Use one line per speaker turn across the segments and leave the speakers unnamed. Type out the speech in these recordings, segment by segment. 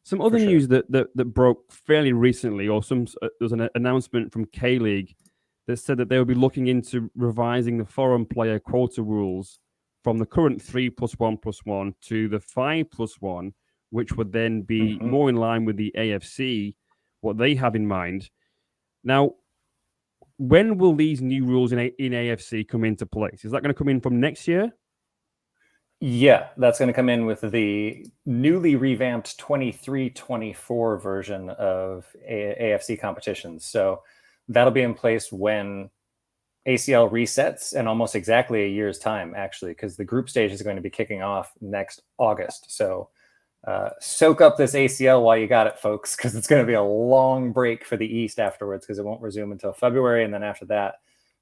Some other
For sure.
news that broke fairly recently, or there was an announcement from K-League that said that they will be looking into revising the foreign player quota rules from the current 3+1+1 to the 5+1, which would then be more in line with the AFC, what they have in mind. Now, when will these new rules in AFC come into place? Is that going to come in from next year?
Yeah, that's going to come in with the newly revamped 23-24 version of AFC competitions. So that'll be in place when ACL resets in almost exactly a year's time, actually, because the group stage is going to be kicking off next August. So soak up this ACL while you got it, folks, because it's going to be a long break for the East afterwards, because it won't resume until February. And then after that,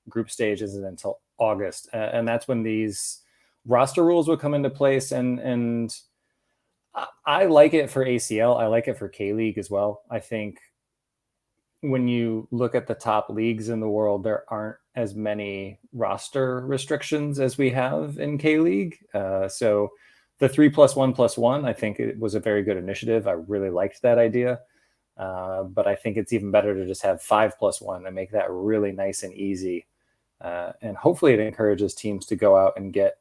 group stage isn't until August. And that's when these roster rules will come into place. And I like it for ACL. I like it for K-League as well. I think when you look at the top leagues in the world, there aren't as many roster restrictions as we have in K-League. So the 3+1+1, I think it was a very good initiative. I really liked that idea. But I think it's even better to just have 5+1 and make that really nice and easy. And hopefully it encourages teams to go out and get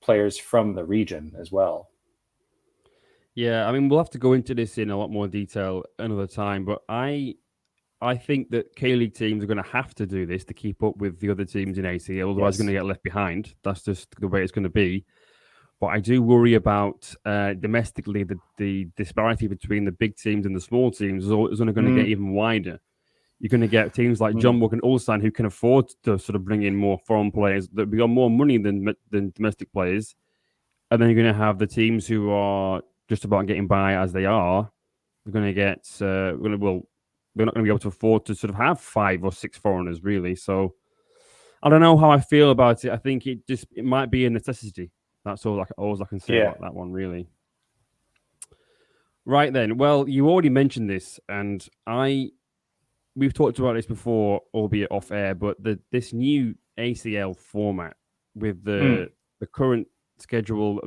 players from the region as well.
Yeah, I mean, we'll have to go into this in a lot more detail another time, but I think that K-League teams are going to have to do this to keep up with the other teams in ACL, otherwise they're going to get left behind. That's just the way it's going to be. But I do worry about domestically the disparity between the big teams and the small teams is only going to get even wider. You're going to get teams like John Book and Ulsan who can afford to sort of bring in more foreign players that got more money than domestic players. And then you're going to have the teams who are just about getting by as they are. They're going to get, they're not going to be able to afford to sort of have 5 or 6 foreigners, really. So I don't know how I feel about it. I think it might be a necessity. That's all I can say about that one, really. Right then. Well, you already mentioned this, and we've talked about this before, albeit off air, but this new ACL format with the current schedule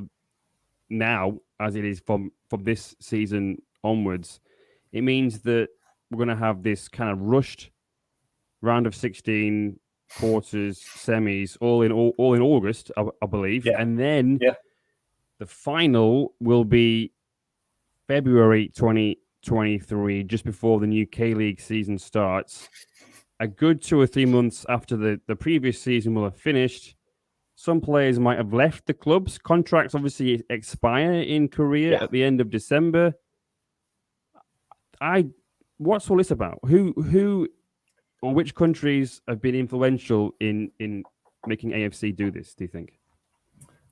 now, as it is from this season onwards, it means that we're going to have this kind of rushed round of 16, quarters, semis, all in August, I believe, and then the final will be February 2023, just before the new K-League season starts. A good 2 or 3 months after the previous season will have finished. Some players might have left the clubs. Contracts obviously expire in Korea at the end of December. What's all this about? Who or which countries have been influential in making AFC do this, do you think?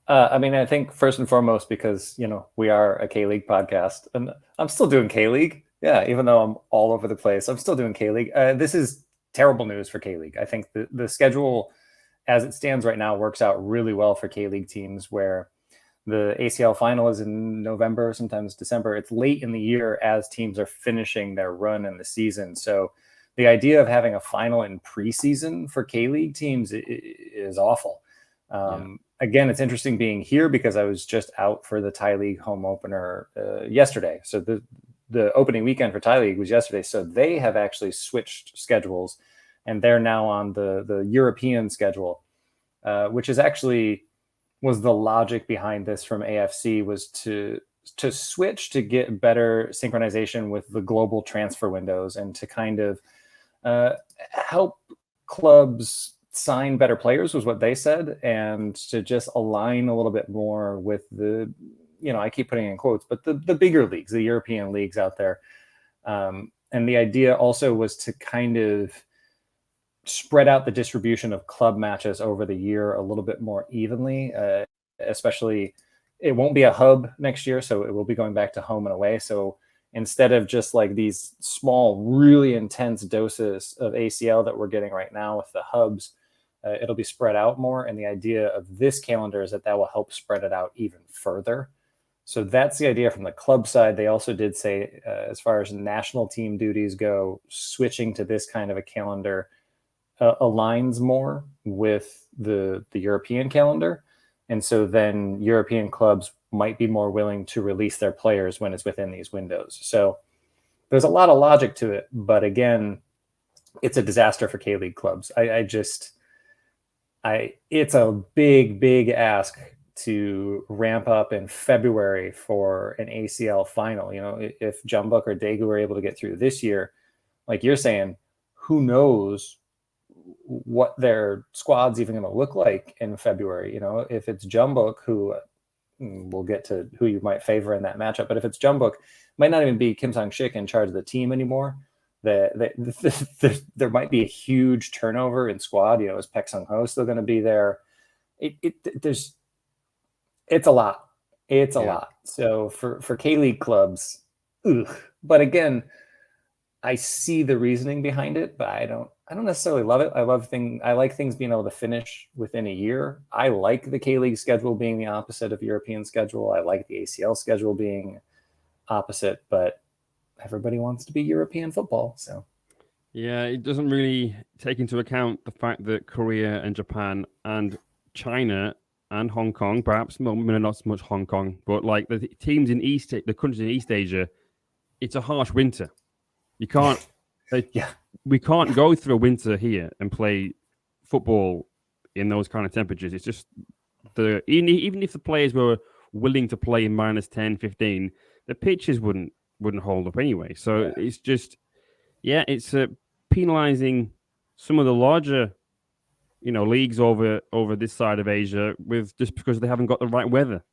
I mean, I think first and foremost, because, we are a K-League podcast, and I'm still doing K-League. Yeah, even though I'm all over the place, I'm still doing K-League. This is terrible news for K-League. I think the schedule as it stands right now works out really well for K-League teams, where the ACL final is in November, sometimes December. It's late in the year as teams are finishing their run in the season. So the idea of having a final in preseason for K-League teams is awful. Again, it's interesting being here because I was just out for the Thai League home opener yesterday. So the opening weekend for Thai League was yesterday. So they have actually switched schedules, and they're now on the European schedule, which is actually was the logic behind this from AFC, was to switch to get better synchronization with the global transfer windows and to kind of help clubs sign better players, was what they said, and to just align a little bit more with the, I keep putting in quotes, but the bigger leagues, the European leagues out there. And the idea also was to kind of spread out the distribution of club matches over the year a little bit more evenly, especially it won't be a hub next year, so it will be going back to home and away. So instead of just like these small, really intense doses of ACL that we're getting right now with the hubs, it'll be spread out more. And the idea of this calendar is that will help spread it out even further. So that's the idea from the club side. They also did say, as far as national team duties go, switching to this kind of a calendar aligns more with the European calendar. And so then European clubs might be more willing to release their players when it's within these windows. So there's a lot of logic to it. But again, it's a disaster for K-League clubs. It's a big ask to ramp up in February for an ACL final. You know, if Jeonbuk or Daegu were able to get through this year, like you're saying, who knows what their squad's even going to look like in February? You know, if it's Jeonbuk, who we'll get to who you might favor in that matchup, but if it's Jeonbuk, might not even be Kim Sang-shik in charge of the team anymore. There might be a huge turnover in squad. You know, is Paek Sung-ho still going to be there? It's a lot. It's a lot. So for K-League clubs, but again, I see the reasoning behind it, but I don't necessarily love it. I like things being able to finish within a year. I like the K-League schedule being the opposite of European schedule. I like the ACL schedule being opposite, but everybody wants to be European football. So
yeah, it doesn't really take into account the fact that Korea and Japan and China and Hong Kong, perhaps not so much Hong Kong, but like the teams in the countries in East Asia, it's a harsh winter. You can't, we can't go through a winter here and play football in those kind of temperatures. It's just even if the players were willing to play in minus 10, 15, the pitches wouldn't hold up anyway. So it's just, it's penalizing some of the larger, leagues over this side of Asia just because they haven't got the right weather.